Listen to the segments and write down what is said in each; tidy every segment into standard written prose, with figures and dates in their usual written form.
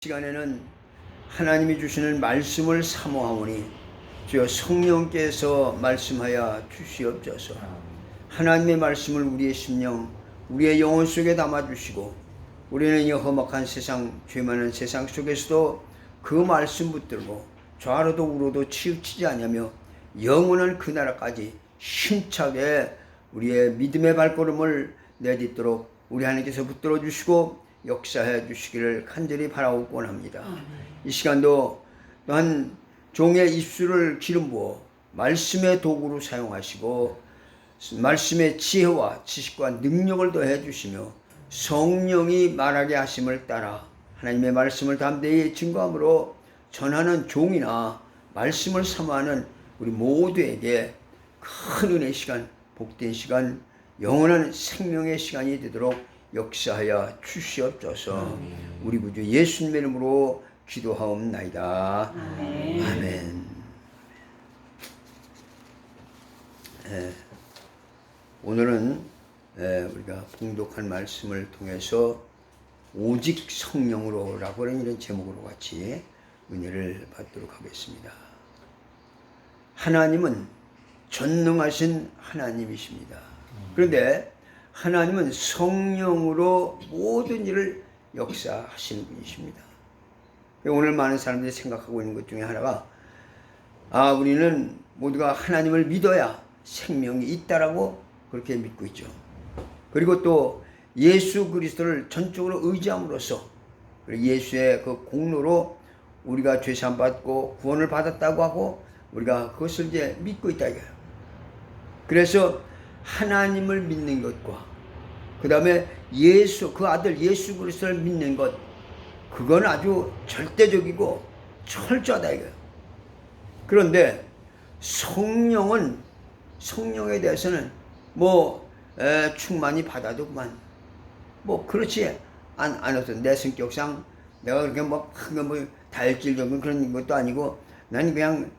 시간에는 하나님이 주시는 말씀을 사모하오니 주여 성령께서 말씀하여 주시옵소서. 하나님의 말씀을 우리의 심령, 우리의 영혼 속에 담아주시고 우리는 이 험악한 세상, 죄 많은 세상 속에서도 그 말씀 붙들고 좌로도 우로도 치우치지 않으며 영원한 그 나라까지 힘차게 우리의 믿음의 발걸음을 내딛도록 우리 하나님께서 붙들어 주시고 역사해 주시기를 간절히 바라고 원합니다. 이 시간도 또한 종의 입술을 기름 부어 말씀의 도구로 사용하시고 말씀의 지혜와 지식과 능력을 더해 주시며 성령이 말하게 하심을 따라 하나님의 말씀을 담대히 증거함으로 전하는 종이나 말씀을 사모하는 우리 모두에게 큰 은혜의 시간, 복된 시간, 영원한 생명의 시간이 되도록 역사하여 주시옵소서. 우리 구주 예수님의 이름으로 기도하옵나이다. 아멘. 오늘은 우리가 봉독한 말씀을 통해서 오직 성령으로 라고 하는 이런 제목으로 같이 은혜를 받도록 하겠습니다. 하나님은 전능하신 하나님이십니다. 그런데 하나님은 성령으로 모든 일을 역사하시는 분이십니다. 오늘 많은 사람들이 생각하고 있는 것 중에 하나가 우리는 모두가 하나님을 믿어야 생명이 있다라고 그렇게 믿고 있죠. 그리고 또 예수 그리스도를 전적으로 의지함으로써 예수의 그 공로로 우리가 죄사함 받고 구원을 받았다고 하고 우리가 그것을 이제 믿고 있다 이거예요. 그래서 하나님을 믿는 것과 그 다음에 그 아들 예수 그리스도를 믿는 것, 그건 아주 절대적이고 철저하다 이거예요. 그런데 성령에 대해서는 충만히 받아도 그만 그렇지 않아서 내 성격상 내가 그렇게 다혈질 적인 그런 것도 아니고 나는 그냥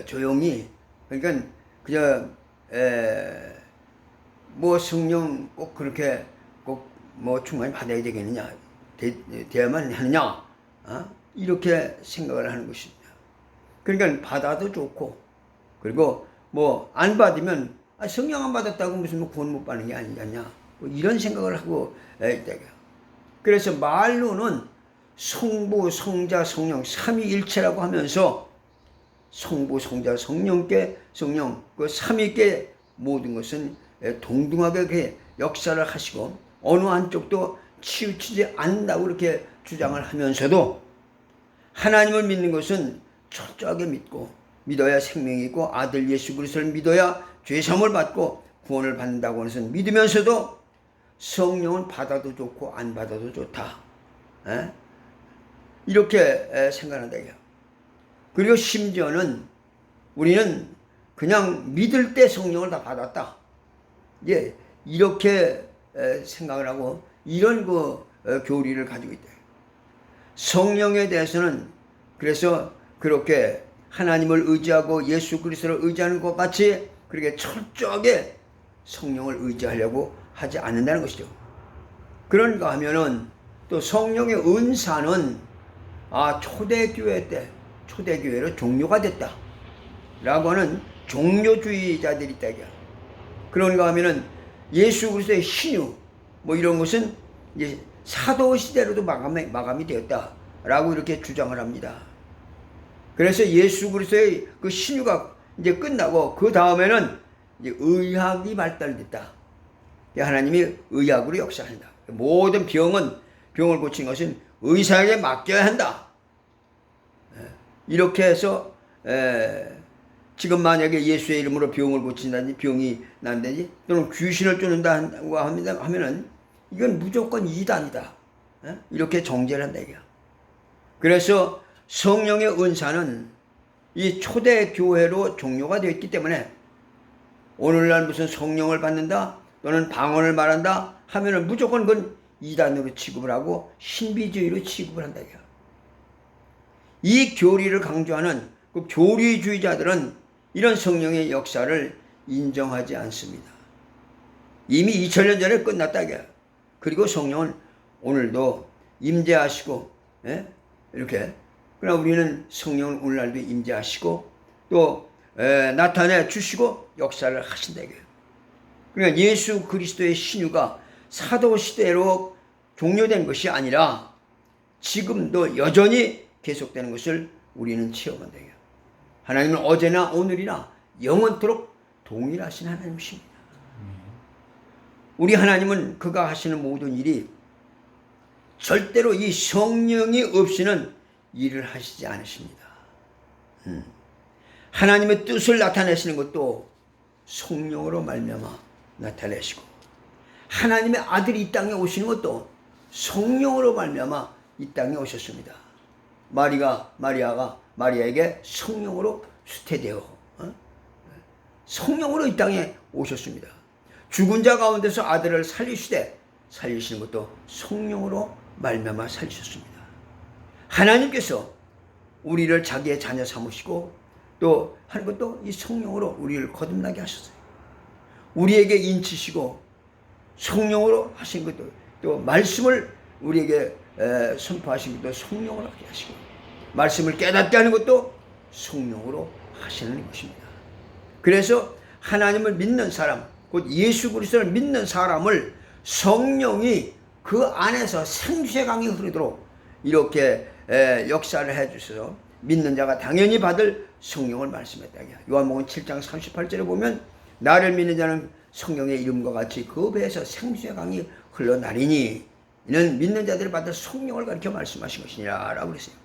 조용히 그러니까 그저 성령 꼭 그렇게 꼭 충만히 받아야 되겠느냐, 돼야만 하느냐, 이렇게 생각을 하는 것입니다. 그러니까 받아도 좋고, 그리고 안 받으면 성령 안 받았다고 무슨 구원 못 받는 게 아니냐, 이런 생각을 하고 있다. 그래서 말로는 성부, 성자, 성령 삼위일체라고 하면서 성부, 성자, 성령 그 삼위께 모든 것은 동등하게 역사를 하시고 어느 한쪽도 치우치지 않는다고 그렇게 주장을 하면서도 하나님을 믿는 것은 철저하게 믿어야 생명이 있고 아들 예수 그리스도를 믿어야 죄사함을 받고 구원을 받는다고 하는 것은 믿으면서도 성령은 받아도 좋고 안 받아도 좋다, 이렇게 생각한다. 그리고 심지어는 우리는 그냥 믿을 때 성령을 다 받았다, 이렇게 생각을 하고 이런 교리를 가지고 있다. 성령에 대해서는 그래서 그렇게 하나님을 의지하고 예수 그리스도를 의지하는 것 같이 그렇게 철저하게 성령을 의지하려고 하지 않는다는 것이죠. 그런가 하면은 또 성령의 은사는 초대교회 때 초대교회로 종료가 됐다 라고 하는 종료주의자들이 있다. 그런가 하면은 예수 그리스도의 신유 이런 것은 이제 사도 시대로도 마감이 되었다라고 이렇게 주장을 합니다. 그래서 예수 그리스도의 그 신유가 이제 끝나고 그 다음에는 이제 의학이 발달됐다. 하나님이 의학으로 역사한다. 모든 병을 고치는 것은 의사에게 맡겨야 한다. 이렇게 해서 지금 만약에 예수의 이름으로 병을 고친다든지 병이 난다든지 또는 귀신을 쫓는다고 하면은 이건 무조건 이단이다, 이렇게 정죄를 한다 이거야. 그래서 성령의 은사는 이 초대 교회로 종료가 되었기 때문에 오늘날 무슨 성령을 받는다 또는 방언을 말한다 하면은 무조건 그건 이단으로 취급을 하고 신비주의로 취급을 한다 이거야. 이 교리를 강조하는 그 교리주의자들은 이런 성령의 역사를 인정하지 않습니다. 이미 2000년 전에 끝났다 이거야. 그리고 성령은 오늘도 임재하시고 예? 이렇게. 그러나 우리는 성령을 오늘날도 임재하시고 또 나타내 주시고 역사를 하신다 이거예요. 그러니까 예수 그리스도의 신유가 사도 시대로 종료된 것이 아니라 지금도 여전히 계속되는 것을 우리는 체험한다 이거예요. 하나님은 어제나 오늘이나 영원토록 동일하신 하나님이십니다. 우리 하나님은 그가 하시는 모든 일이 절대로 이 성령이 없이는 일을 하시지 않으십니다. 하나님의 뜻을 나타내시는 것도 성령으로 말미암아 나타내시고 하나님의 아들이 이 땅에 오시는 것도 성령으로 말미암아 이 땅에 오셨습니다. 마리아가 마리아에게 성령으로 수태되어 성령으로 이 땅에 오셨습니다. 죽은 자 가운데서 아들을 살리시는 것도 성령으로 말미암아 살리셨습니다. 하나님께서 우리를 자기의 자녀 삼으시고 또 하는 것도 이 성령으로 우리를 거듭나게 하셨어요. 우리에게 인치시고 성령으로 하신 것도 또 말씀을 우리에게 선포하신 것도 성령으로 하게 하시고 말씀을 깨닫게 하는 것도 성령으로 하시는 것입니다. 그래서 하나님을 믿는 사람 곧 예수 그리스도를 믿는 사람을 성령이 그 안에서 생수의 강이 흐르도록 이렇게 역사를 해주셔서 믿는 자가 당연히 받을 성령을 말씀했다. 요한복음 7장 38절에 보면 나를 믿는 자는 성령의 이름과 같이 그 배에서 생수의 강이 흘러나리니 이는 믿는 자들이 받을 성령을 가리켜 말씀하신 것이니라 라고 그랬어요.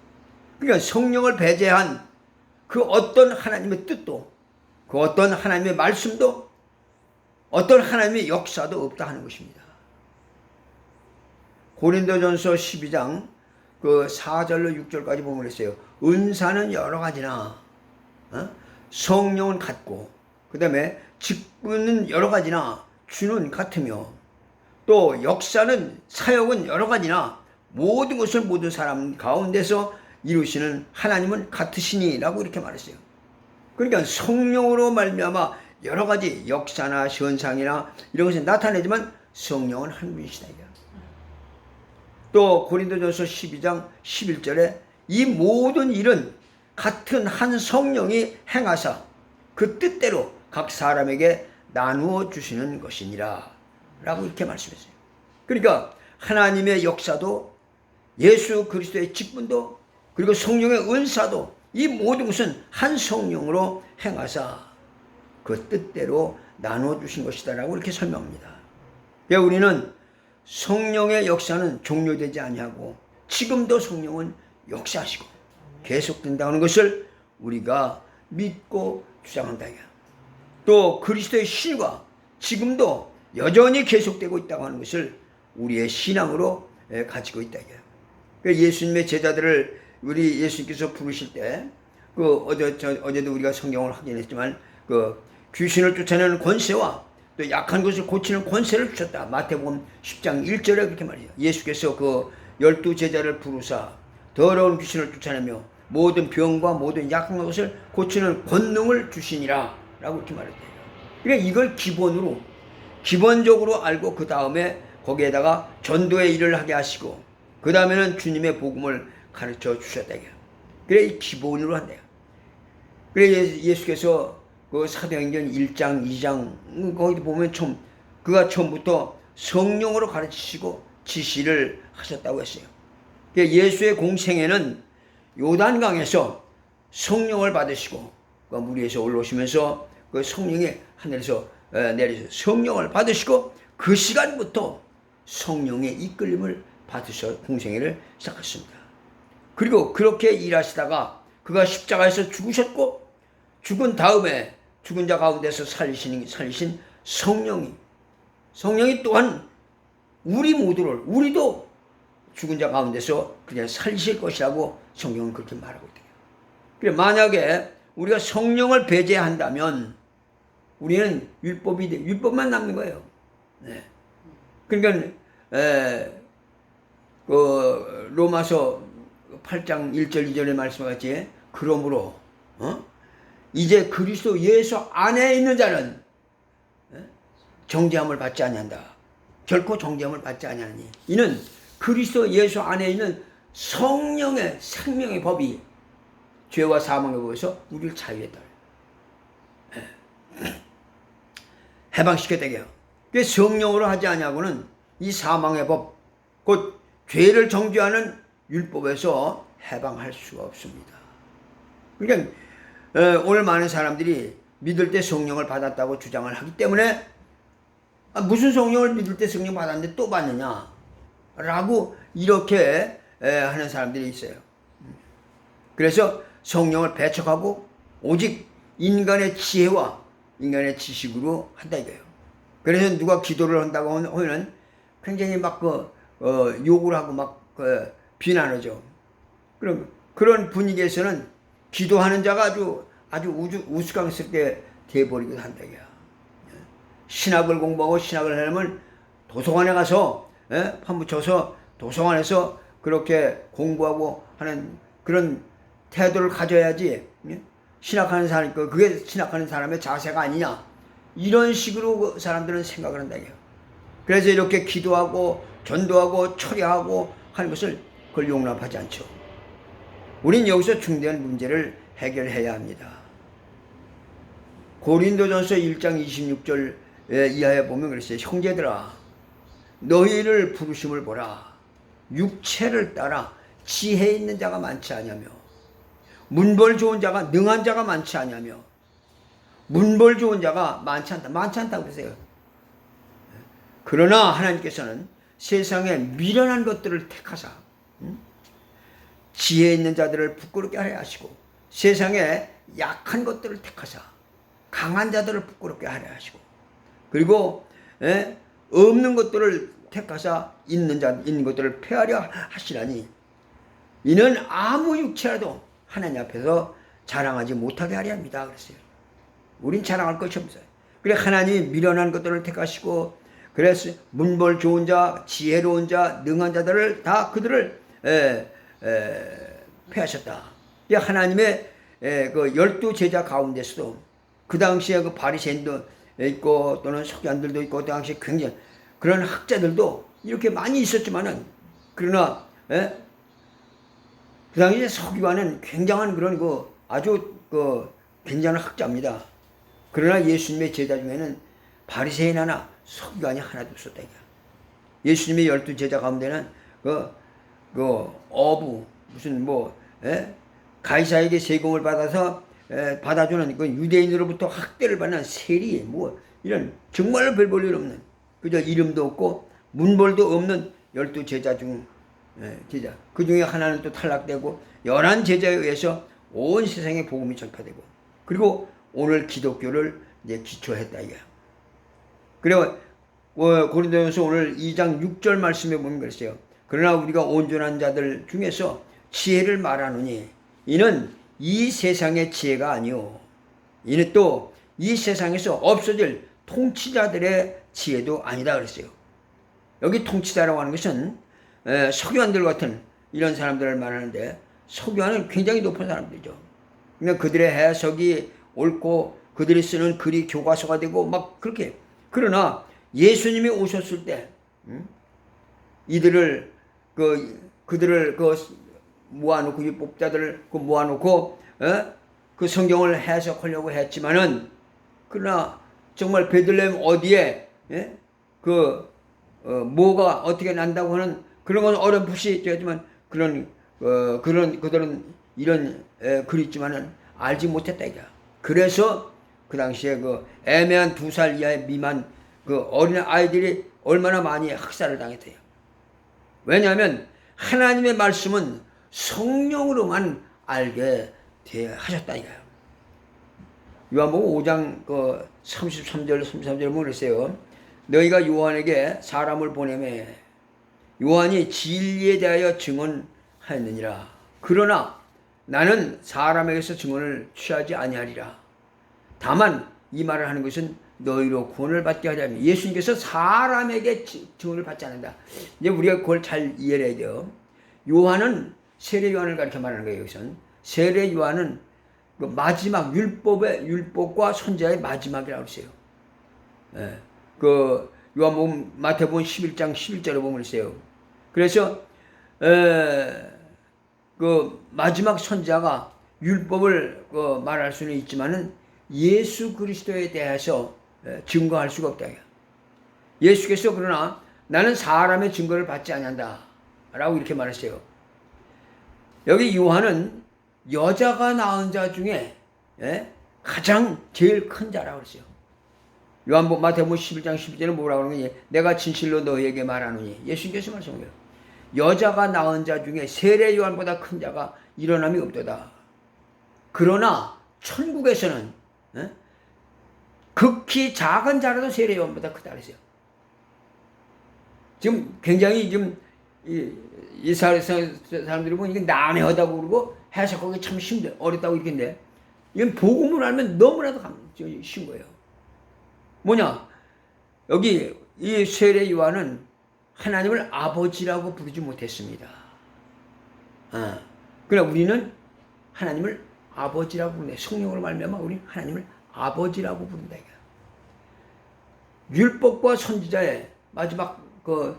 그러니까 성령을 배제한 그 어떤 하나님의 뜻도 그 어떤 하나님의 말씀도 어떤 하나님의 역사도 없다 하는 것입니다. 고린도전서 12장 그 4절로 6절까지 보면 그랬어요. 은사는 여러 가지나 성령은 같고 그 다음에 직분은 여러 가지나 주는 같으며 또 역사는 사역은 여러 가지나 모든 것을 모든 사람 가운데서 이루시는 하나님은 같으시니 라고 이렇게 말했어요. 그러니까 성령으로 말미암아 여러 가지 역사나 현상이나 이런 것이 나타내지만 성령은 한 분이시다. 또 고린도전서 12장 11절에 이 모든 일은 같은 한 성령이 행하사 그 뜻대로 각 사람에게 나누어 주시는 것이니라 라고 이렇게 말씀했어요. 그러니까 하나님의 역사도 예수 그리스도의 직분도 그리고 성령의 은사도 이 모든 것은 한 성령으로 행하사 그 뜻대로 나누어 주신 것이다 라고 이렇게 설명합니다. 그러니까 우리는 성령의 역사는 종료되지 아니하고 지금도 성령은 역사하시고 계속된다는 것을 우리가 믿고 주장한다. 또 그리스도의 신과 지금도 여전히 계속되고 있다고 하는 것을 우리의 신앙으로 가지고 있다. 예수님의 제자들을 우리 예수님께서 부르실 때 어제도 우리가 성경을 확인했지만 귀신을 쫓아내는 권세와 또 약한 것을 고치는 권세를 주셨다. 마태복음 10장 1절에 그렇게 말해요. 예수께서 그 12 제자를 부르사 더러운 귀신을 쫓아내며 모든 병과 모든 약한 것을 고치는 권능을 주시니라 라고 이렇게 말했대요. 그러니까 이걸 기본적으로 알고 그 다음에 거기에다가 전도의 일을 하게 하시고 그 다음에는 주님의 복음을 가르쳐 주셨다. 그래 이 기본으로 한대요. 그래 예수께서 그 사도행전 1장 2장 거기 보면 그가 처음부터 성령으로 가르치시고 지시를 하셨다고 했어요. 예수의 공생애는 요단강에서 성령을 받으시고 그 물 위에서 올라오시면서 그 성령이 하늘에서 내리셔서 성령을 받으시고 그 시간부터 성령의 이끌림을 받으셔 공생애를 시작했습니다. 그리고 그렇게 일하시다가 그가 십자가에서 죽으셨고 죽은 다음에 죽은 자 가운데서 살리신 성령이 또한 우리도 죽은 자 가운데서 그냥 살리실 것이라고 성경은 그렇게 말하고 있대요. 그래 만약에 우리가 성령을 배제한다면 우리는 율법만 남는 거예요. 네. 그러니까 로마서 8장 1절 2절의 말씀같이 그러므로 이제 그리스도 예수 안에 있는 자는 정죄함을 받지 아니한다. 결코 정죄함을 받지 아니하니 이는 그리스도 예수 안에 있는 성령의 생명의 법이 죄와 사망의 법에서 우리를 자유했다. 해방시켰다. 그 성령으로 하지 아니하고는 이 사망의 법, 곧 죄를 정죄하는 율법에서 해방할 수가 없습니다. 그러니까 오늘 많은 사람들이 믿을 때 성령을 받았다고 주장을 하기 때문에 무슨 성령을 믿을 때 성령 받았는데 또 받느냐 라고 이렇게 하는 사람들이 있어요. 그래서 성령을 배척하고 오직 인간의 지혜와 인간의 지식으로 한다 이거예요. 그래서 누가 기도를 한다고 하면 굉장히 막 욕을 하고 막 비난하죠. 그럼 그런 분위기에서는 기도하는 자가 아주 우스꽝스럽게 돼버리기도 한다 이거야. 신학을 공부하고 신학을 하려면 도서관에 가서 파묻혀서 도서관에서 그렇게 공부하고 하는 그런 태도를 가져야지. 신학하는 사람, 그게 신학하는 사람의 자세가 아니냐 이런 식으로 사람들은 생각을 한다 이거예요. 그래서 이렇게 기도하고 전도하고 처리하고 하는 것을 그걸 용납하지 않죠. 우린 여기서 중대한 문제를 해결해야 합니다. 고린도전서 1장 26절 이하에 보면 그랬어요. 형제들아 너희를 부르심을 보라. 육체를 따라 지혜 있는 자가 많지 아니하며 문벌 좋은 자가 능한 자가 많지 아니하며 문벌 좋은 자가 많지 않다. 많지 않다고 보세요. 그러나 하나님께서는 세상에 미련한 것들을 택하사 지혜 있는 자들을 부끄럽게 하려 하시고 세상에 약한 것들을 택하사 강한 자들을 부끄럽게 하려 하시고 그리고 없는 것들을 택하사 있는 것들을 폐하려 하시라니 이는 아무 육체라도 하나님 앞에서 자랑하지 못하게 하려 합니다. 그랬어요. 우린 자랑할 것이 없어요. 그래 하나님이 미련한 것들을 택하시고 그래서 문벌 좋은 자, 지혜로운 자, 능한 자들을 다 그들을 폐하셨다. 하나님의 그 12제자 가운데서도 그 당시에 그 바리새인도 있고 또는 서기관들도 있고 그 당시에 굉장히 그런 학자들도 이렇게 많이 있었지만은 그러나 그 당시에 서기관은 굉장한 그런 아주 굉장한 학자입니다. 그러나 예수님의 제자 중에는 바리새인 하나, 서기관이 하나도 없었다. 예수님의 12제자 가운데는 어부 무슨 가이사에게 세금을 받아서 받아주는 그 유대인으로부터 학대를 받는 세리 이런 정말로 별 볼 일 없는 그저 이름도 없고 문벌도 없는 12제자 중 제자 그 중에 하나는 또 탈락되고 11제자에 의해서 온 세상에 복음이 전파되고 그리고 오늘 기독교를 이제 기초했다 이거야. 그리고 고린도전서 오늘 2장 6절 말씀에 보면 그랬어요. 그러나 우리가 온전한 자들 중에서 지혜를 말하노니 이는 이 세상의 지혜가 아니요 이는 또 이 세상에서 없어질 통치자들의 지혜도 아니다 그랬어요. 여기 통치자라고 하는 것은 서기관들 같은 이런 사람들을 말하는데 서기관은 굉장히 높은 사람들이죠. 그러니까 그들의 해석이 옳고 그들이 쓰는 글이 교과서가 되고 막 그렇게 그러나 예수님이 오셨을 때 이들을 그들을 모아놓고 율법자들을 모아놓고 그 성경을 해석하려고 했지만은 그러나 정말 베들레헴 어디에 뭐가 어떻게 난다고 하는 그런 건 어렴풋이 되지만 그들은 이런 글이 있지만은 알지 못했다 이거야. 그래서 그 당시에 애매한 2살 이하의 미만 어린 아이들이 얼마나 많이 학살을 당했대요. 왜냐하면 하나님의 말씀은 성령으로만 알게 하셨다 이거예요. 요한복음 5장 33절 33절 보면 그랬어요. 너희가 요한에게 사람을 보내매 요한이 진리에 대하여 증언하였느니라. 그러나 나는 사람에게서 증언을 취하지 아니하리라. 다만 이 말을 하는 것은 너희로 구원을 받게 하자면 예수님께서 사람에게 증언을 받지 않는다. 이제 우리가 그걸 잘 이해를 해야 돼요. 요한은 세례 요한을 가르쳐 말하는 거예요. 여기서는 세례 요한은 그 마지막 율법과 선지자의 마지막이라고 했어요. 요한복음 마태복음 11장 11절에 보면 있어요. 그래서 그 마지막 선지자가 율법을 말할 수는 있지만은 예수 그리스도에 대해서 증거할 수가 없다. 예수께서 그러나 나는 사람의 증거를 받지 아니한다 라고 이렇게 말했어요. 여기 요한은 여자가 낳은 자 중에 가장 제일 큰 자라고 그랬어요. 요한복음 마태복음 11장 12절에 뭐라고 그러는 거니? 내가 진실로 너에게 말하노니, 예수님께서 말씀한 거예요. 여자가 낳은 자 중에 세례 요한보다 큰 자가 일어남이 없도다. 그러나 천국에서는 극히 작은 자라도 세례 요한보다 크다 그랬어요. 지금 굉장히 지금 이 사람들이 보니 이게 난해하다고 그러고 해석하기 참 힘들어, 어렵다고 이렇게인데, 이건 복음을 알면 너무나도 쉬운 거예요. 뭐냐? 여기 이 세례 요한은 하나님을 아버지라고 부르지 못했습니다. 그러나 우리는 하나님을 아버지라고 부른다. 성령으로 말미암아 우리 하나님을 아버지라고 부른다. 율법과 선지자의 마지막 그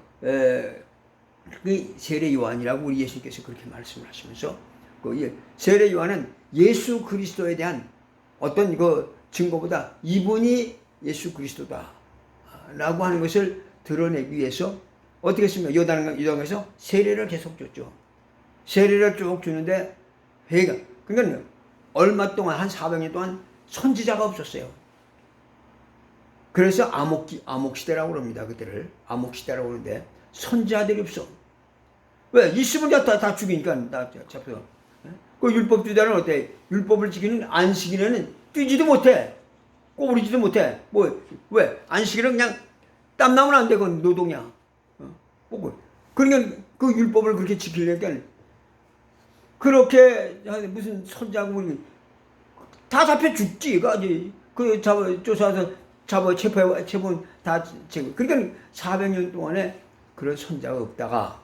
세례 요한이라고 우리 예수님께서 그렇게 말씀을 하시면서, 그 세례 요한은 예수 그리스도에 대한 어떤 그 증거보다 이분이 예수 그리스도다 라고 하는 것을 드러내기 위해서 어떻게 했습니까? 요단강에서 세례를 계속 줬죠. 세례를 쭉 주는데 회가, 그러니까 얼마 동안, 한 400년 동안 선지자가 없었어요. 그래서 암흑시대라고 그럽니다. 그때를 암흑시대라고 그러는데 선지자들이 없어. 왜? 있으면 다 죽이니까 다 잡혀. 그 율법주의자는 어때? 율법을 지키는 안식일에는 뛰지도 못해. 꼬부리지도 못해. 왜? 안식일은 그냥 땀 나면 안 돼. 그건 노동이야. 그러니까 그 율법을 그렇게 지키려니까 그렇게 무슨 선지자고 다 잡혀 죽지. 그 쫓아와서 체포 다 제거. 그러니까 400년 동안에 그런 선지자가 없다가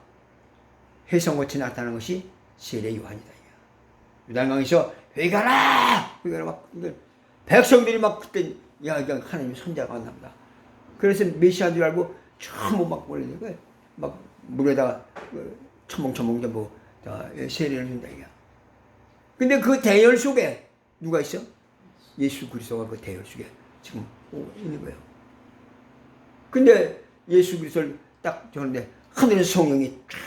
회성같이 나타난 것이 세례 요한이다. 요단강에서 회개하라 막 백성들이 막 그때 그냥 하나님 선지자가 왔나 보다. 그래서 메시아인 줄 알고 전부 막 몰리는 거예요. 막 물에다가 첨벙첨벙 세례를 준다. 근데 그 대열 속에 누가 있어? 예수 그리스도가 그 대열 속에 지금 있는 거예요. 근데 예수 그리스도를 딱 저는데 하늘에서 성령이 쫙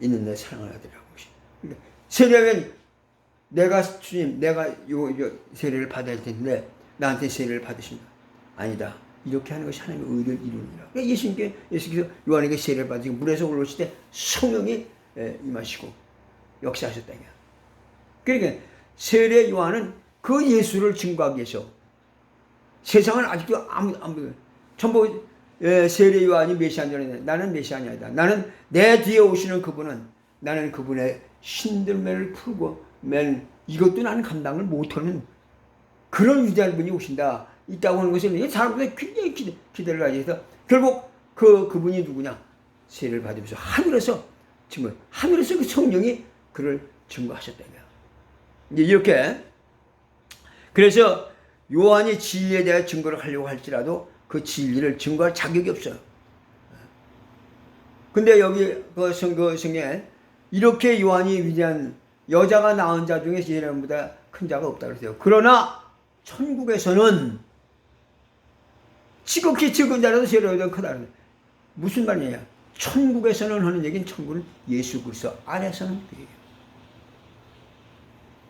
있는데 사랑을 하더라고. 세례하면 내가 주님, 내가 요 세례를 받아야 되는데 나한테 세례를 받으신다. 아니다. 이렇게 하는 것이 하나님의 의를 이루느니라. 그러니까 예수께서 요한에게 세례를 받으시고 물에서 올라오실 때 성령이 임하시고 역사하셨다. 그러니까 세례 요한은 그 예수를 증거하기 위해서, 세상은 아직도 아무도 전부 세례 요한이 메시아인 줄 알았는데 나는 메시아가 아니다. 나는 내 뒤에 오시는 그분은, 나는 그분의 신들매를 풀고 맨 이것도 나는 감당을 못하는 그런 위대한 분이 오신다. 있다고 하는 것을 사람들이 굉장히 기대를 가지고 결국 그분이 누구냐? 세례를 받으면서 하늘에서 그 성령이 그를 증거하셨다. 이제 이렇게, 그래서 요한이 진리에 대해 증거를 하려고 할지라도 그 진리를 증거할 자격이 없어요. 근데 여기 그 성경에 이렇게 요한이 위대한 여자가 낳은 자 중에 세례보다 큰 자가 없다 그랬어요. 그러나 천국에서는 지극히 적은 자라도 세례보다 크다. 무슨 말이냐? 천국에서는 하는 얘기는 천국은 예수 그리스도 안에서는 그 얘기예요.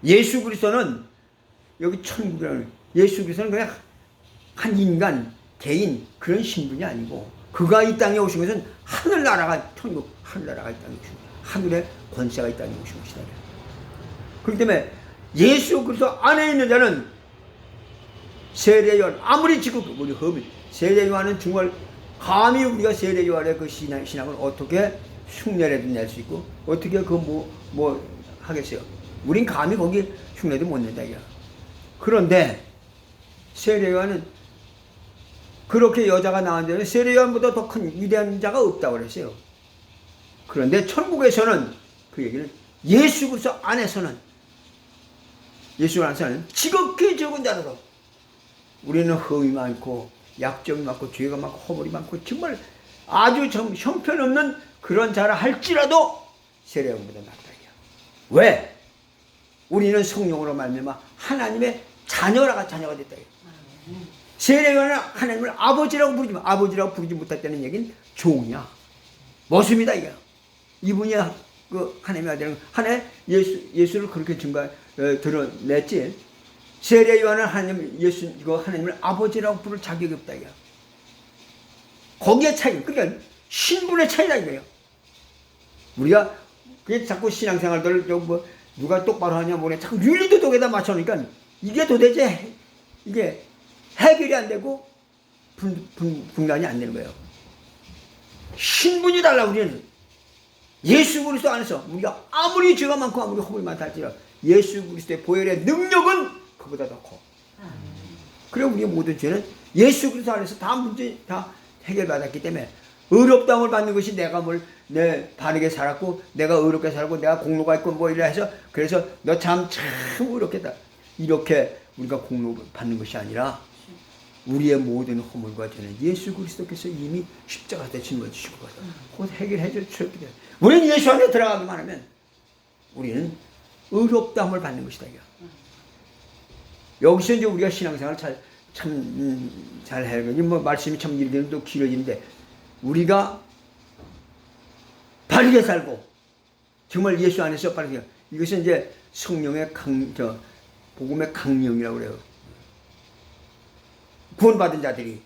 예수 그리스도는 여기 천국이라는, 예수 그리스도는 그냥 한 인간, 개인 그런 신분이 아니고 그가 이 땅에 오신 것은 하늘나라가, 천국 하늘나라가 이 땅에 오신 것이다. 하늘의 권세가 이 땅에 오신 것이다. 그렇기 때문에 예수 그리스도 안에 있는 자는 세례 요한, 아무리 지금 우리 험이 세례 요한은 정말 감히 우리가 세례 요한의 그 신앙을 어떻게 흉내라도 낼 수 있고 어떻게 뭐 하겠어요? 우린 감히 거기 흉내도 못 낸다 이거야. 그런데 세례 요한은 그렇게 여자가 낳은 자는 세례 요한보다 더 큰 위대한 자가 없다고 그랬어요. 그런데 천국에서는 그 얘기는 예수 그리스도 안에서는, 예수 안에서는 지극히 적은 자라도, 우리는 흠이 많고 약점이 많고 죄가 많고 허물이 많고 정말 아주 형편없는 그런 자라 할지라도 세례요한보다 낫다. 왜? 우리는 성령으로 말미암아 하나님의 자녀가 됐다. 세례요한은 하나님을 아버지라고 부르지 아버지라고 부르지 못했다는 얘기는 종이야. 모습이다 이게. 이분이 그 하나님의 아들은 하나의 예수를 그렇게 드러냈지. 세례요한은 하나님을 아버지라고 부를 자격이 없다 이게. 거기에 차이. 그러니까 신분의 차이다 이거예요. 우리가 그게 자꾸 신앙생활들 뭐 누가 똑바로 하냐 뭐냐 자꾸 윤리도덕에다 맞춰놓으니까 이게 도대체 이게 해결이 안 되고 분간이 안 되는 거예요. 신분이 달라. 우리는 예수 그리스도 안에서 우리가 아무리 죄가 많고 아무리 허물이 많다 할지라도 예수 그리스도의 보혈의 능력은 그보다 더 커. 그래 우리의 모든 죄는 예수 그리스도 안에서 다 문제 다 해결받았기 때문에 의롭다함을 받는 것이 내가 내 바르게 살았고 내가 의롭게 살고 내가 공로가 있고 뭐 이래 해서 그래서 너 참 의롭겠다 이렇게 우리가 공로 받는 것이 아니라 우리의 모든 허물과 죄는 예수 그리스도께서 이미 십자가에 짊어지시고 곧 해결해 주셨기 때문에 우리는 예수 안에 들어가기만 하면 우리는 의롭다함을 받는 것이다. 여기서 이제 우리가 신앙생활을 잘 해야 되지. 뭐 말씀이 참 이렇게 또 길어지는데 우리가 바르게 살고 정말 예수 안에서 바르게 이것은 이제 성령의 복음의 강령이라고 그래요. 구원받은 자들이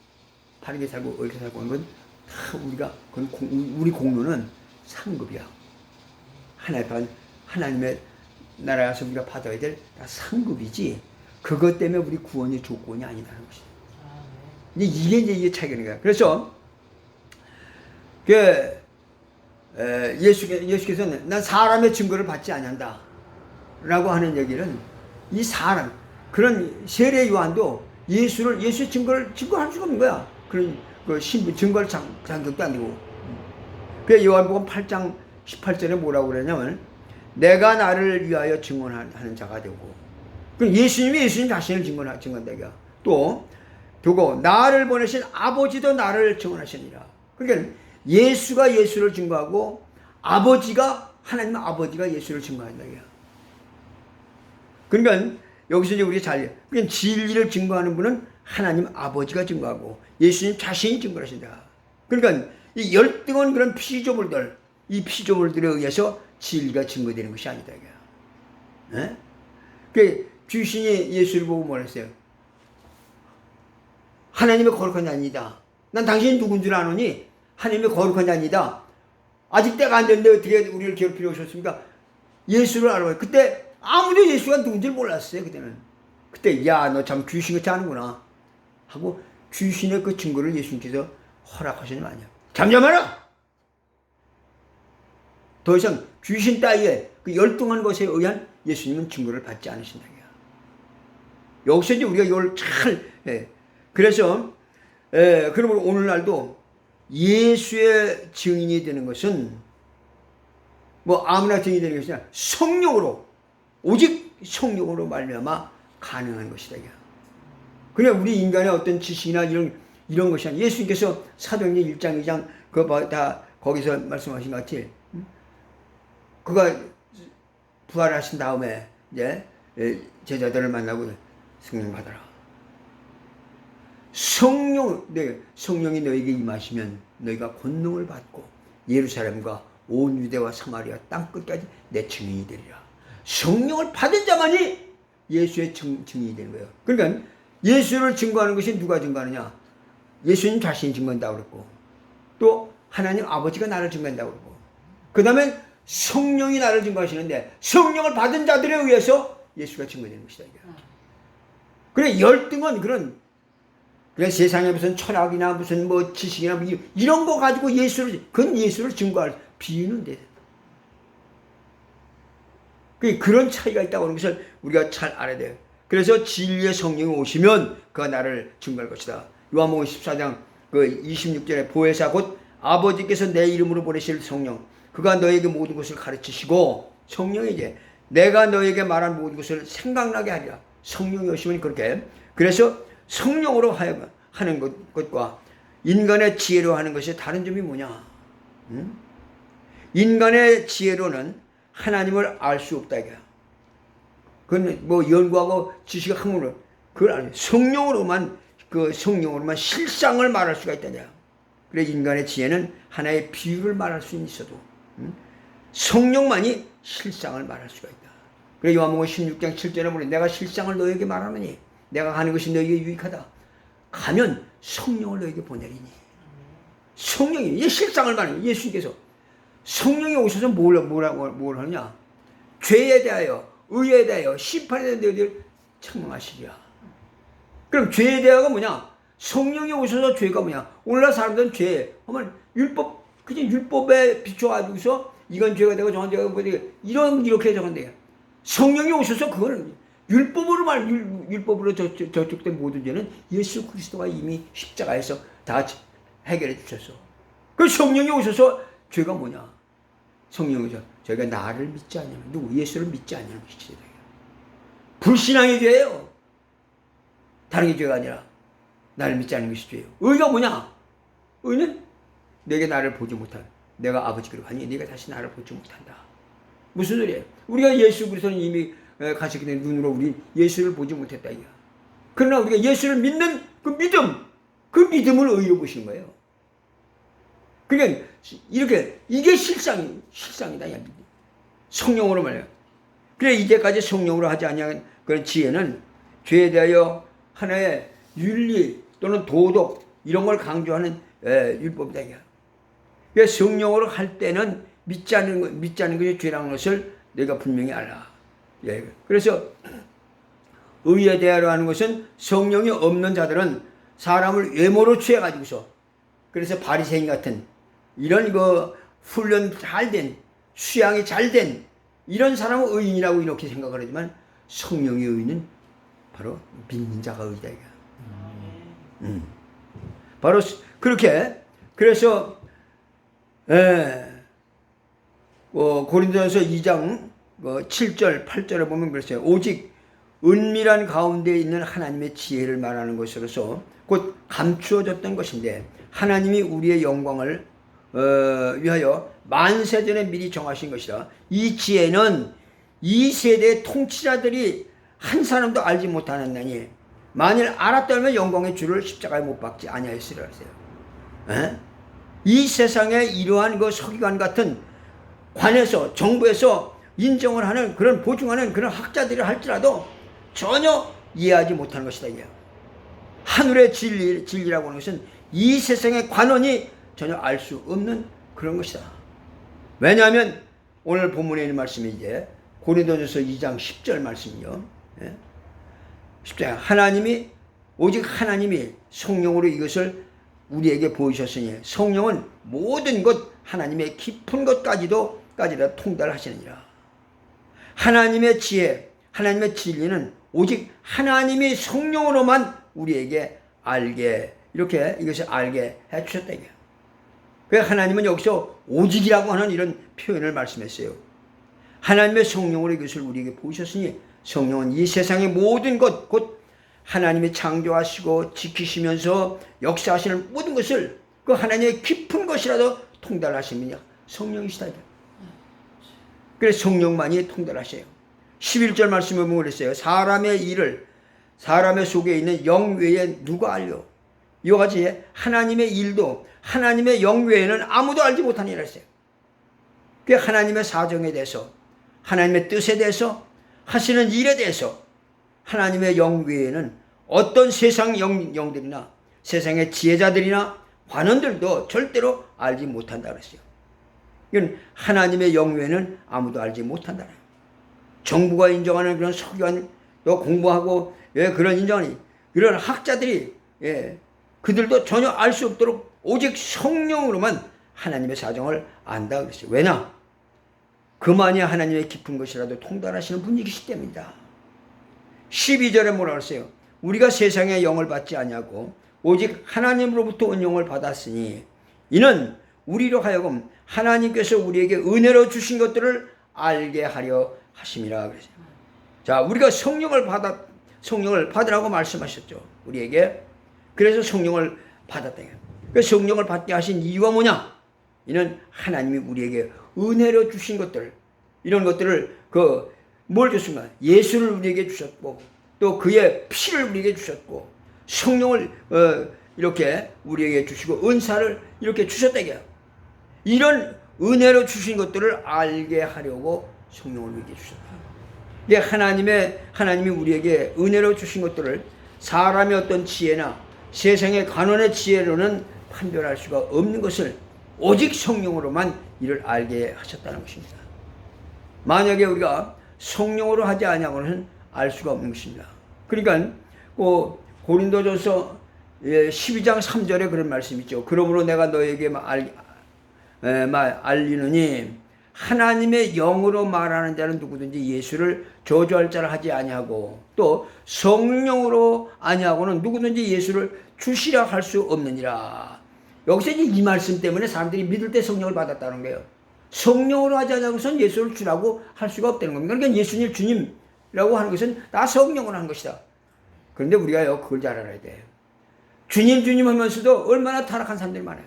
바르게 살고 옳게 살고 하는 건 다 우리가 우리 공로는 상급이야. 하나님의 나라에서 우리가 받아야 될 상급이지 그것 때문에 우리 구원의 조건이 아니라는 것이다. 이게 이제 차이가 있는 거야. 그래서 예수께서는 난 사람의 증거를 받지 아니한다 라고 하는 얘기는 이 사람 그런 세례 요한도 예수의 증거를 증거할 수가 없는 거야. 그런 그 신분 증거할 자격도 아니고. 그 요한복음 8장 18절에 뭐라고 그러냐면 내가 나를 위하여 증언하는 자가 되고 그 예수님이 예수님 자신을 증언한다 이거야. 또 두고 나를 보내신 아버지도 나를 증언하시니라. 그러니까 예수가 예수를 증거하고 하나님 아버지가 예수를 증거한다 이거야. 그러니까 여기서 이제 우리 그러니까 진리를 증거하는 분은 하나님 아버지가 증거하고 예수님 자신이 증거하신다. 그러니까 이 열등한 그런 피조물들, 이 피조물들에 의해서 진리가 증거되는 것이 아니다 이거야. 그 귀신이 예수를 보고 뭐라 했어요? 하나님의 거룩한 자니다. 난 당신이 누군 줄 아노니 하나님의 거룩한 자니다. 아직 때가 안 됐는데 어떻게 우리를 괴롭히려 오셨습니까? 예수를 알아봐요. 그때 아무도 예수가 누군지 몰랐어요. 그때 야 너 참 귀신같이 하는구나 하고 귀신의 그 증거를 예수님께서 허락하시는 거 아니야. 잠잠하라. 더 이상 귀신 따위에 그 열등한 것에 의한 예수님은 증거를 받지 않으신다. 여기서 이제 우리가 이걸 그래서 그러므로 오늘날도 예수의 증인이 되는 것은 뭐 아무나 증인이 되는 것이 아니라 성령으로 오직 성령으로 말미암아 가능한 것이다. 그냥 우리 인간의 어떤 지식이나 이런 것이 아니라 예수님께서 사도행전 1장 2장 그거 다 거기서 말씀하신 것 같이 그가 부활하신 다음에 이제 제자들을 만나고 성령 받아라. 성령이 너에게 임하시면 너희가 권능을 받고 예루살렘과 온 유대와 사마리아 땅 끝까지 내 증인이 되리라. 성령을 받은 자만이 예수의 증인이 되는 거예요. 그러니까 예수를 증거하는 것이 누가 증거하느냐? 예수님 자신이 증거한다고 그랬고 또 하나님 아버지가 나를 증거한다고 그랬고 그 다음에 성령이 나를 증거하시는데 성령을 받은 자들에 의해서 예수가 증거되는 것이다. 그래 열등한 그래 세상에 무슨 철학이나 무슨 뭐 지식이나 뭐 이런 거 가지고 그건 예수를 증거할 비유는 돼. 그런 차이가 있다고 하는 것을 우리가 잘 알아야 돼요. 그래서 진리의 성령이 오시면 그가 나를 증거할 것이다. 요한복음 14장 그 26절에 보혜사 곧 아버지께서 내 이름으로 보내실 성령 그가 너에게 모든 것을 가르치시고 성령이 이제 내가 너에게 말한 모든 것을 생각나게 하리라. 성령이 오시면 그렇게 그래서 성령으로 하는 것과 인간의 지혜로 하는 것이 다른 점이 뭐냐? 인간의 지혜로는 하나님을 알 수 없다 이거야. 그건 뭐 연구하고 지식 학문으로 그걸 아니에요. 성령으로만 실상을 말할 수가 있다. 그래 인간의 지혜는 하나의 비유를 말할 수는 있어도 성령만이 실상을 말할 수가 있다. 그래 요한복음 16장 7절에 보니 내가 실상을 너에게 말하느니 내가 가는 것이 너에게 유익하다. 가면 성령을 너에게 보내리니. 성령이 이 실상을 말해요. 예수님께서 성령이 오셔서 뭘 하느냐? 죄에 대하여, 의에 대하여, 심판에 대하여 책망하시리라. 그럼 죄에 대하여가 뭐냐? 성령이 오셔서 죄가 뭐냐? 오늘날 사람들은 죄 하면 그냥 율법에 비춰가지고서 이건 죄가 되고 저건 죄가 되고 이렇게 적은데요. 성령이 오셔서 그거는 율법으로 저촉된 모든 죄는 예수 그리스도가 이미 십자가에서 다 해결해 주셨어. 그 성령이 오셔서 죄가 뭐냐? 성령이 오셔서 저희가 나를 믿지 않냐면 누구 예수를 믿지 않냐는 것이 죄예요. 불신앙의 죄예요. 다른 게 죄가 아니라 나를 믿지 않는 것이 죄예요. 의가 뭐냐? 의는 내게 나를 보지 못한 내가 아버지께로 가니 네가 다시 나를 보지 못한다. 무슨 소리예요? 우리가 예수 그리스도는 이미 가시게 된 눈으로 우리 예수를 보지 못했다 이거야. 그러나 우리가 예수를 믿는 그 믿음을 의로 보시는 거예요. 그러니까 이게 실상이다. 성령으로 말해요. 그래 이제까지 성령으로 하지 아니한 그런 지혜는 죄에 대하여 하나의 윤리 또는 도덕 이런 걸 강조하는 율법이다. 그래서 성령으로 할 때는 믿지 않는 것이 죄라는 것을 내가 분명히 알아. 그래서 의에 대하여 하는 것은 성령이 없는 자들은 사람을 외모로 취해가지고서 그래서 바리새인 같은 이런 훈련 잘된 수양이 잘된 이런 사람은 의인이라고 이렇게 생각을 하지만 성령의 의는 바로 믿는 자가 의다. 바로 그렇게 그래서 고린도전서 2장 7절 8절에 보면 그랬어요. 오직 은밀한 가운데 있는 하나님의 지혜를 말하는 것으로서 곧 감추어졌던 것인데 하나님이 우리의 영광을 위하여 만세전에 미리 정하신 것이라. 이 지혜는 이 세대의 통치자들이 한 사람도 알지 못하였나니 만일 알았다면 영광의 주를 십자가에 못 박지 아니하였으리라 하세요. 이 세상에 이러한 서기관 같은 관에서 정부에서 인정을 하는 그런 보증하는 그런 학자들이 할지라도 전혀 이해하지 못하는 것이다. 이게 하늘의 진리라고 하는 것은 이 세상의 관원이 전혀 알 수 없는 그런 것이다. 왜냐하면 오늘 본문에 있는 말씀이 이제 고린도전서 2장 10절 말씀이요. 10장 오직 하나님이 성령으로 이것을 우리에게 보이셨으니 성령은 모든 것 하나님의 깊은 것까지도 통달하시느니라. 하나님의 지혜, 하나님의 진리는 오직 하나님이 성령으로만 우리에게 이렇게 이것을 알게 해주셨다. 그래서 하나님은 여기서 오직이라고 하는 이런 표현을 말씀했어요. 하나님의 성령으로 이것을 우리에게 보이셨으니 성령은 이 세상의 모든 것, 곧 하나님이 창조하시고 지키시면서 역사하시는 모든 것을 그 하나님의 깊은 것이라도 통달하시느냐 성령이시다. 그래서 성령만이 통달하셔요. 11절 말씀에 보면 그랬어요. 사람의 일을 사람의 속에 있는 영 외에 누가 알려? 이와 같이 하나님의 일도 하나님의 영 외에는 아무도 알지 못하니라 했어요. 그 하나님의 사정에 대해서 하나님의 뜻에 대해서 하시는 일에 대해서 하나님의 영 외에는 어떤 세상 영들이나 세상의 지혜자들이나 관원들도 절대로 알지 못한다 그랬어요. 이건 하나님의 영 외에는 아무도 알지 못한다. 정부가 인정하는 그런 서기관 또 공부하고 그런 인정하는 이런 학자들이 그들도 전혀 알 수 없도록 오직 성령으로만 하나님의 사정을 안다 그랬어요. 왜냐? 그만이 하나님의 깊은 것이라도 통달하시는 분이시기 때문이다. 12절에 뭐라 그랬어요? 우리가 세상의 영을 받지 아니하고 오직 하나님으로부터 온 영을 받았으니 이는 우리로 하여금 하나님께서 우리에게 은혜로 주신 것들을 알게 하려 하심이라 그랬어요. 자, 우리가 성령을 받으라고 말씀하셨죠. 우리에게. 그래서 성령을 받았다. 그 성령을 받게 하신 이유가 뭐냐? 이는 하나님이 우리에게 은혜로 주신 것들, 이런 것들을 뭘 줬습니까? 예수를 우리에게 주셨고, 또 그의 피를 우리에게 주셨고, 성령을 이렇게 우리에게 주시고, 은사를 이렇게 주셨다 이게요. 이런 은혜로 주신 것들을 알게 하려고 성령을 우리에게 주셨다. 이게 하나님이 우리에게 은혜로 주신 것들을 사람의 어떤 지혜나 세상의 간원의 지혜로는 판별할 수가 없는 것을 오직 성령으로만 이를 알게 하셨다는 것입니다. 만약에 우리가 성령으로 하지 아니하고는 알 수가 없는 것입니다. 그러니까 고린도전서 12장 3절에 그런 말씀이 있죠. 그러므로 내가 너에게 알리느니 하나님의 영으로 말하는 자는 누구든지 예수를 저주할 자를 하지 아니하고 또 성령으로 아니하고는 누구든지 예수를 주시라 할 수 없느니라. 여기서 이제 이 말씀 때문에 사람들이 믿을 때 성령을 받았다는 거예요. 성령으로 하지 않고선 예수를 주라고 할 수가 없다는 겁니다. 그러니까 예수님 주님이라고 하는 것은 다 성령으로 하는 것이다. 그런데 우리가요, 그걸 잘 알아야 돼요. 주님 하면서도 얼마나 타락한 사람들이 많아요.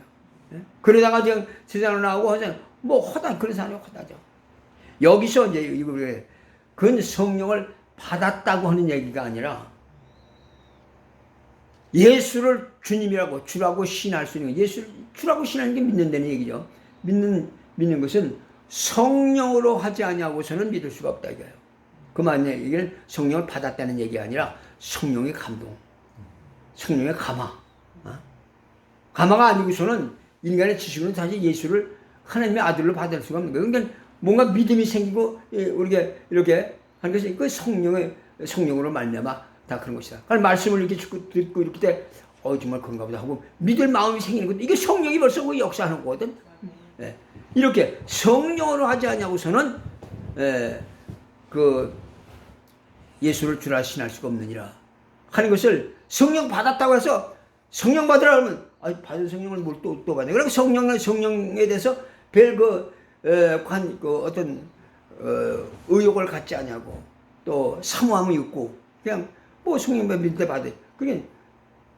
그러다가 그냥 세상으로 나오고 그런 사람이 허다죠. 여기서 이제 이거 그건 성령을 받았다고 하는 얘기가 아니라 예수를 주님이라고 주라고 신할 수 있는, 예수를 주라고 신하는 게 믿는다는 얘기죠. 믿는 것은 성령으로 하지 아니하고서는 믿을 수가 없다 이거예요. 그만 얘기는 성령을 받았다는 얘기가 아니라 성령의 감동, 성령의 감화. 감화가 아니고서는 인간의 지식으로는 사실 예수를 하나님의 아들로 받을 수가 없는 거예요. 그러니까 뭔가 믿음이 생기고 우리가 이렇게 하는 것이 그 성령으로 말미암아 다 그런 것이다. 그러니까 말씀을 이렇게 듣고 이렇게 때 정말 그런가 보다 하고 믿을 마음이 생기는 것도 이게 성령이 벌써 그 역사하는 거거든. 이렇게 성령으로 하지 않냐고서는 예수를 주라 신할 수가 없느니라 하는 것을 성령 받았다고 해서 성령 받으라 하면 받은 성령을 뭘 또 받냐. 그러니까 성령에 대해서 별 어떤 의욕을 갖지 않냐고 또 사모함이 있고 그냥 성령 믿을 때 받아. 그게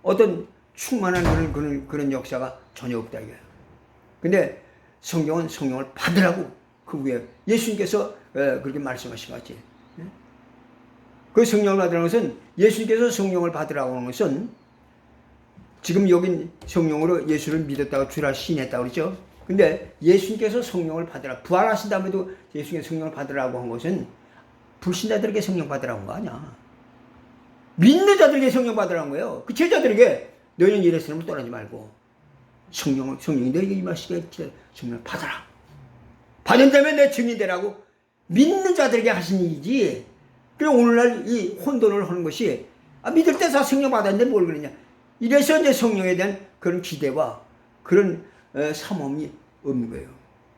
어떤 충만한 그런 역사가 전혀 없다 이거예요. 근데 성경은 성령을 받으라고 그 위에 예수님께서 그렇게 말씀하신 거지. 그 성령을 받으라는 것은 예수님께서 성령을 받으라고 하는 것은 지금 여긴 성령으로 예수를 믿었다고 주라 신했다고 그러죠. 근데 예수님께서 성령을 받으라, 부활하신 다음에도 예수님께서 성령을 받으라고 한 것은 불신자들에게 성령 받으라고 한 거 아니야. 믿는 자들에게 성령 받으라는 거예요. 그 제자들에게 너희는 예루살렘을 떠나지 말고 성령이 너희에게 임하시게 성령을 받아라. 받은 다음에 내 증인 되라고 믿는 자들에게 하신 일이지. 그리고 오늘날 이 혼돈을 하는 것이 믿을 때 다 성령 받았는데 뭘 그러냐. 이래서 이제 성령에 대한 그런 기대와 그런 사모함이 없는 거예요.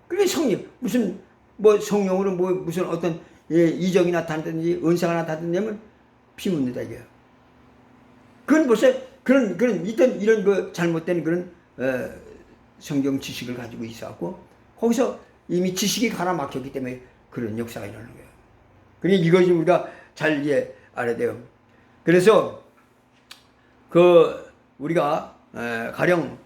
그게 성령 무슨 성령으로 무슨 어떤 이적이 나타났든지 은사가 나타났냐면 피묻는다 이게요. 그건 벌써 그런 이런 잘못된 그런 성경 지식을 가지고 있어갖고 거기서 이미 지식이 갈아막혔기 때문에 그런 역사가 일어나는 거예요. 그러니까 이것이 우리가 잘 알아야 돼요. 그래서 우리가 가령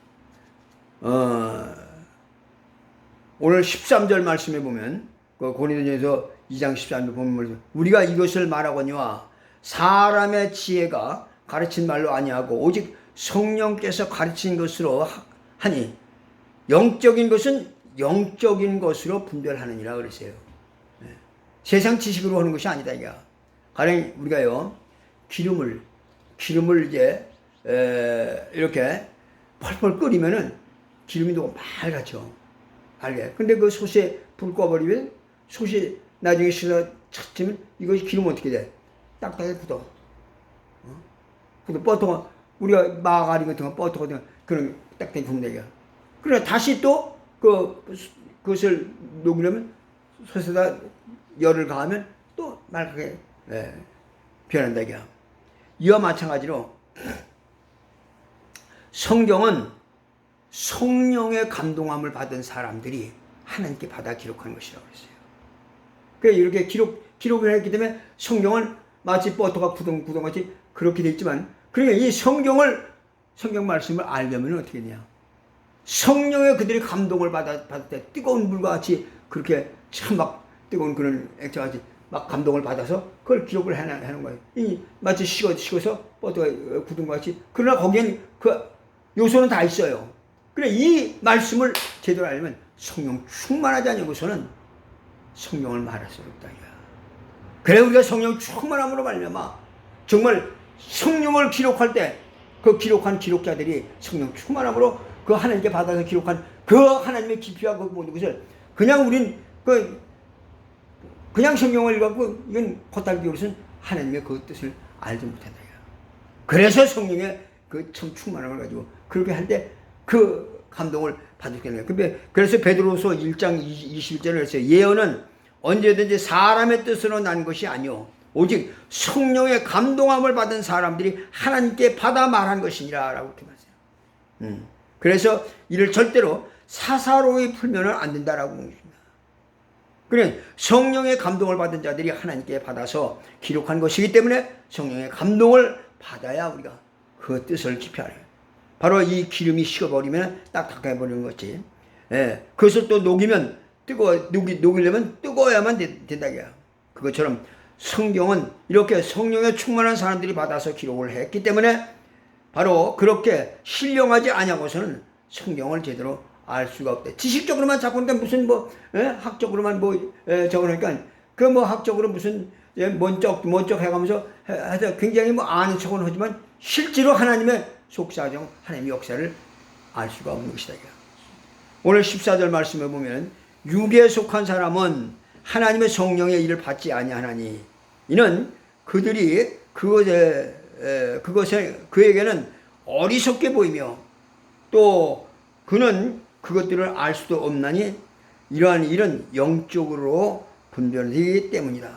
오늘 13절 말씀에 보면 고린도전서 2장 13절 보면 우리가 이것을 말하거니와 사람의 지혜가 가르친 말로 아니하고 오직 성령께서 가르친 것으로 하니 영적인 것은 영적인 것으로 분별하느니라 그랬어요. 세상 지식으로 하는 것이 아니다 이게. 가령 우리가요 기름을 이제 이렇게 펄펄 끓이면은 기름이 너무 맑아져. 알게. 근데 그 솥에 불 꺼버리면 솥이 나중에 실어 찼으면 이것이 기름 어떻게 돼? 딱딱하게 굳어. 뻐터가 우리가 마가린 같은 거 뻐터 같은 거 그런 딱딱하게 굳는다. 그래 다시 또 그것을 녹이려면 솥에다 열을 가하면 또 맑게 변한다 이게. 이와 마찬가지로 성경은 성령의 감동함을 받은 사람들이 하나님께 받아 기록한 것이라고 그랬어요. 그래서 이렇게 기록을 했기 때문에 성경은 마치 버터가 구덩같이 그렇게 돼 있지만, 그러니까 이 성경 말씀을 알려면 어떻게 되냐. 성령의 그들이 감동을 받을 때 뜨거운 물과 같이 그렇게 참 막 뜨거운 그런 액체같이 막 감동을 받아서 그걸 기록을 해놓은 거예요. 이 마치 식어서 뻗어가 굳은 것 같이. 그러나 거기엔 그 요소는 다 있어요. 그래, 이 말씀을 제대로 알면 성령 충만하지 않고서는 성령을 말할 수 없다. 그래, 우리가 성령 충만함으로 말미암아 정말 성령을 기록할 때 그 기록한 기록자들이 성령 충만함으로 그 하나님께 받아서 기록한 그 하나님의 깊이와 그 모든 것을 그냥 우린 그냥 성경을 읽어갖고 이건 헛다리기로서는 하나님의 그 뜻을 알지 못한다. 그래서 성령의 그 참 충만함을 가지고 그렇게 할 때 그 감동을 받을 수 있는 거예요. 그래서 베드로서 1장 21절을 했어요. 예언은 언제든지 사람의 뜻으로 난 것이 아니오 오직 성령의 감동함을 받은 사람들이 하나님께 받아 말한 것이니라 라고 이렇게 말했어요. 그래서 이를 절대로 사사로이 풀면은 안 된다라고 봅니다. 그래, 성령의 감동을 받은 자들이 하나님께 받아서 기록한 것이기 때문에 성령의 감동을 받아야 우리가 그 뜻을 깊이 알아요. 바로 이 기름이 식어버리면 딱딱해 버리는 거지. 예, 그것을 또 녹이면 녹이려면 뜨거워야만 된다. 그것처럼 성경은 이렇게 성령에 충만한 사람들이 받아서 기록을 했기 때문에 바로 그렇게 신령하지 않냐고서는 성경을 제대로 알 수가 없대. 지식적으로만 자꾸 그러니까 무슨 학적으로만 적으니까 그 학적으로 무슨 먼쩍 해가면서 해서 굉장히 아는 척은 하지만 실제로 하나님의 속사정, 하나님의 역사를 알 수가 없는 것이다. 오늘 14절 말씀에 보면 육에 속한 사람은 하나님의 성령의 일을 받지 아니하나니 이는 그들이 그에게는 어리석게 보이며 또 그는 그것들을 알 수도 없나니 이러한 일은 영적으로 분별되기 때문이다.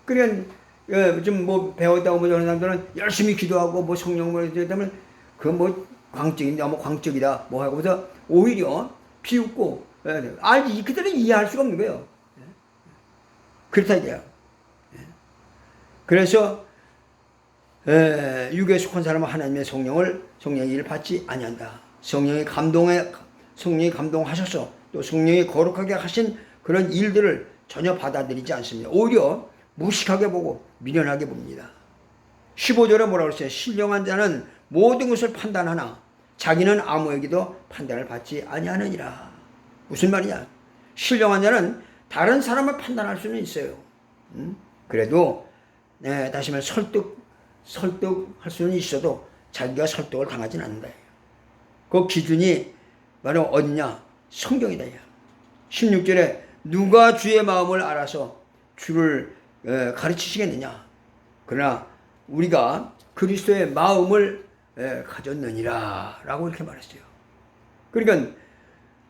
그러니까 좀 배웠다고 하는 사람들은 열심히 기도하고 성령을 되면 광적이다 광적이다 하고서 오히려 비웃고 알지 그들은 이해할 수가 없는 거예요. 그렇다 이거야. 그래서 육에 속한 사람은 하나님의 성령의 일을 받지 아니한다. 성령이 감동하셔서 또 성령이 거룩하게 하신 그런 일들을 전혀 받아들이지 않습니다. 오히려 무식하게 보고 미련하게 봅니다. 15절에 뭐라고 했어요? 신령한 자는 모든 것을 판단하나 자기는 아무에게도 판단을 받지 아니하느니라. 무슨 말이냐? 신령한 자는 다른 사람을 판단할 수는 있어요. 그래도 다시 말해 설득할 수는 있어도 자기가 설득을 당하진 않는다. 그 기준이 바로 어디냐? 성경이다. 16절에 누가 주의 마음을 알아서 주를 가르치시겠느냐? 그러나 우리가 그리스도의 마음을 가졌느니라 라고 이렇게 말했어요. 그러니까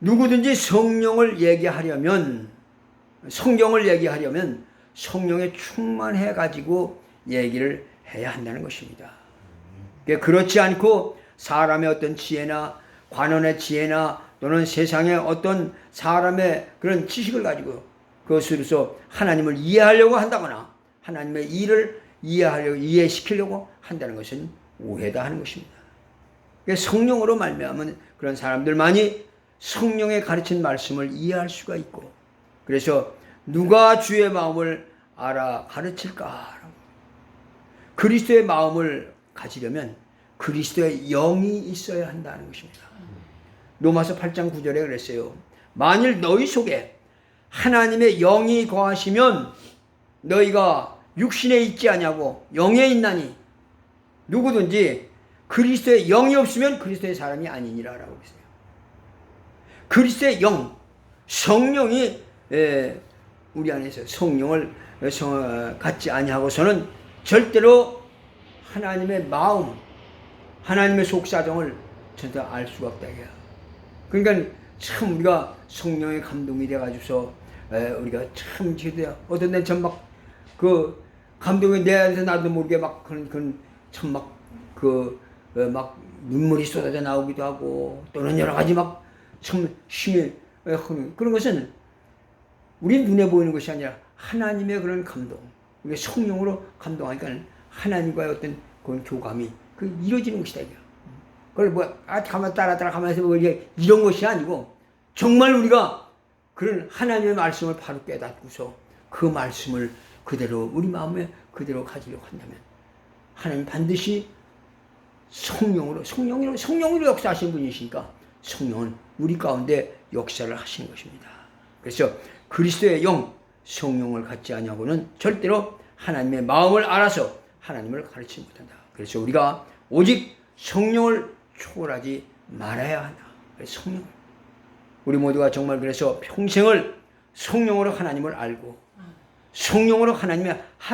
누구든지 성령을 얘기하려면 성경을 얘기하려면 성령에 충만해 가지고 얘기를 해야 한다는 것입니다. 그렇지 않고 사람의 어떤 지혜나 관원의 지혜나 또는 세상의 어떤 사람의 그런 지식을 가지고 그것으로서 하나님을 이해하려고 한다거나 하나님의 일을 이해시키려고 한다는 것은 오해다 하는 것입니다. 성령으로 말미암은 그런 사람들만이 성령의 가르친 말씀을 이해할 수가 있고 그래서 누가 주의 마음을 알아 가르칠까? 그리스도의 마음을 가지려면 그리스도의 영이 있어야 한다는 것입니다. 로마서 8장 9절에 그랬어요. 만일 너희 속에 하나님의 영이 거하시면 너희가 육신에 있지 아니하고 영에 있나니 누구든지 그리스도의 영이 없으면 그리스도의 사람이 아니니라 라고 했어요. 그리스도의 영, 성령이 우리 안에서 성령을 갖지 아니하고서는 절대로 하나님의 마음, 하나님의 속사정을 전혀 알 수가 없다. 그러니까 참 우리가 성령의 감동이 돼가지고서 우리가 참 제대로 어떤 데는 참 막 그 감동이 내 안에서 나도 모르게 막 그런 참 막 눈물이 쏟아져 나오기도 하고 또는 여러 가지 막 참 심해 그런 것은 우리 눈에 보이는 것이 아니라 하나님의 그런 감동, 우리가 성령으로 감동하니까 하나님과의 어떤 그런 교감이 이루어지는 것이다. 그걸 가만 따라 가면서 이런 것이 아니고 정말 우리가 그런 하나님의 말씀을 바로 깨닫고서 그 말씀을 그대로 우리 마음에 그대로 가지려고 한다면 하나님 반드시 성령으로 역사하신 분이시니까 성령은 우리 가운데 역사를 하시는 것입니다. 그래서 그리스도의 영 성령을 갖지 않냐고는 절대로 하나님의 마음을 알아서 하나님을 가르치지 못한다. 그래서 우리가 오직 성령을 초월하지 말아야 한다. 성령. 우리 모두가 정말 그래서 평생을 성령으로 하나님을 알고 성령으로 하나님의